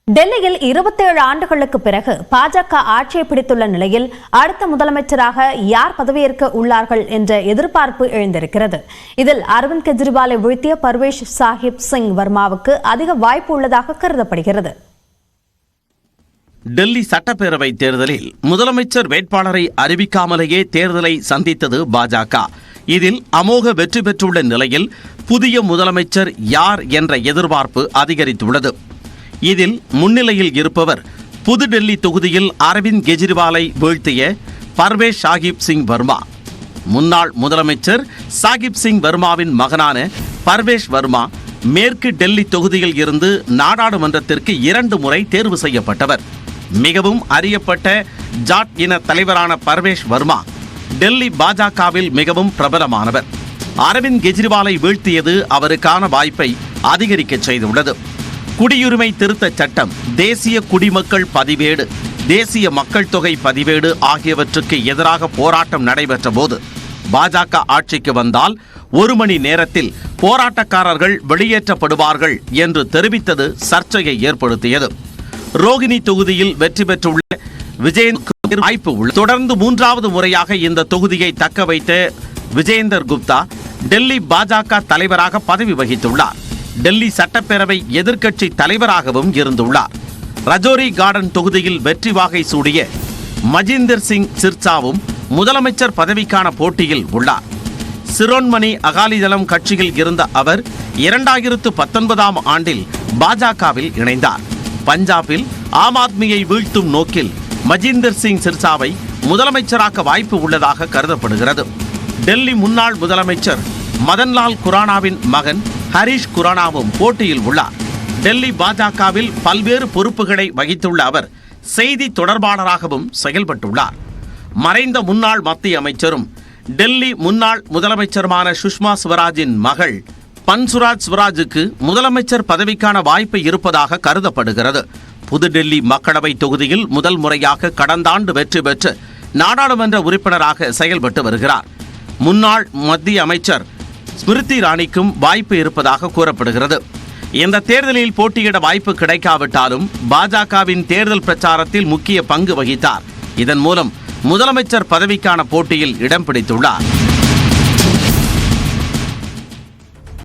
டெல்லியில் 27 ஆண்டுகளுக்கு பிறகு பாஜக ஆட்சியை பிடித்துள்ள நிலையில் அடுத்த முதலமைச்சராக யார் பதவியேற்க உள்ளார்கள் என்ற எதிர்பார்ப்பு எழுந்திருக்கிறது. இதில் அரவிந்த் கெஜ்ரிவாலை வீழ்த்திய பர்வேஷ் சாஹிப் சிங் வர்மாவுக்கு அதிக வாய்ப்பு உள்ளதாக கருதப்படுகிறது. டெல்லி சட்டப்பேரவை தேர்தலில் முதலமைச்சர் வேட்பாளரை அறிவிக்காமலேயே தேர்தலை சந்தித்தது பாஜக. இதில் அமோக வெற்றி பெற்றுள்ள நிலையில் புதிய முதலமைச்சர் யார் என்ற எதிர்பார்ப்பு அதிகரித்துள்ளது. இதில் முன்னிலையில் இருப்பவர் புதுடெல்லி தொகுதியில் அரவிந்த் கெஜ்ரிவாலை வீழ்த்திய பர்வேஷ் சாஹிப் சிங் வர்மா. முன்னாள் முதலமைச்சர் சாஹிப் சிங் வர்மாவின் மகனான பர்வேஷ் வர்மா மேற்கு டெல்லி தொகுதியில் இருந்து நாடாளுமன்றத்திற்கு 2 முறை தேர்வு செய்யப்பட்டவர். மிகவும் அறியப்பட்ட ஜாட் இன தலைவரான பர்வேஷ் வர்மா டெல்லி பாஜகவில் மிகவும் பிரபலமானவர். அரவிந்த் கெஜ்ரிவாலை வீழ்த்தியது அவருக்கான வாய்ப்பை அதிகரிக்க செய்துள்ளது. குடியுரிமை திருத்த சட்டம், தேசிய குடிமக்கள் பதிவேடு, தேசிய மக்கள் தொகை பதிவேடு ஆகியவற்றுக்கு எதிராக போராட்டம் நடைபெற்ற போது பாஜக ஆட்சிக்கு வந்தால் 1 மணி நேரத்தில் போராட்டக்காரர்கள் வெளியேற்றப்படுவார்கள் என்று தெரிவித்தது சர்ச்சையை ஏற்படுத்தியது. ரோகிணி தொகுதியில் வெற்றி பெற்றுள்ள விஜயேந்தருக்கு வாய்ப்பு உள்ளது. தொடர்ந்து 3வது முறையாக இந்த தொகுதியை தக்க வைத்த விஜயேந்தர் குப்தா டெல்லி பாஜக தலைவராக பதவி வகித்துள்ளார். டெல்லி சட்டப்பேரவை எதிர்க்கட்சி தலைவராகவும் இருந்துள்ளார். ரஜோரி கார்டன் தொகுதியில் வெற்றி வாகை சூடிய மஜிந்தர் சிங் சிர்சாவும் முதலமைச்சர் பதவிக்கான போட்டியில் உள்ளார். சிரோன்மணி அகாலிதளம் கட்சியில் இருந்த அவர் 2019ஆம் ஆண்டில் பாஜகவில் இணைந்தார். பஞ்சாபில் ஆம் ஆத்மியை வீழ்த்தும் நோக்கில் மஜிந்தர் சிங் சிர்சாவை முதலமைச்சராக்க வாய்ப்பு உள்ளதாக கருதப்படுகிறது. டெல்லி முன்னாள் முதலமைச்சர் மதன்லால் குரானாவின் மகன் ஹரீஷ் குரானாவும் போட்டியில் உள்ளார். டெல்லி பாஜகவில் பல்வேறு பொறுப்புகளை வகித்துள்ள அவர் செய்தி தொடர்பாளராகவும் செயல்பட்டுள்ளார். மறைந்த முன்னாள் மத்திய அமைச்சரும் டெல்லி முன்னாள் முதலமைச்சருமான சுஷ்மா ஸ்வராஜின் மகள் பன்சுராஜ் ஸ்வராஜுக்கு முதலமைச்சர் பதவிக்கான வாய்ப்பு இருப்பதாக கருதப்படுகிறது. புதுடெல்லி மக்களவை தொகுதியில் முதல் முறையாக கடந்த ஆண்டு வெற்றி பெற்று நாடாளுமன்ற உறுப்பினராக செயல்பட்டு வருகிறார். முன்னாள் மத்திய அமைச்சர் ஸ்மிருதி இரானிக்கும் வாய்ப்பு இருப்பதாக கூறப்படுகிறது. இந்த தேர்தலில் போட்டியிட வாய்ப்பு கிடைக்காவிட்டாலும் பாஜகவின் தேர்தல் பிரச்சாரத்தில் முக்கிய பங்கு வகித்தார். இதன் மூலம் முதலமைச்சர் பதவிக்கான போட்டியில் இடம் பிடித்துள்ளார்.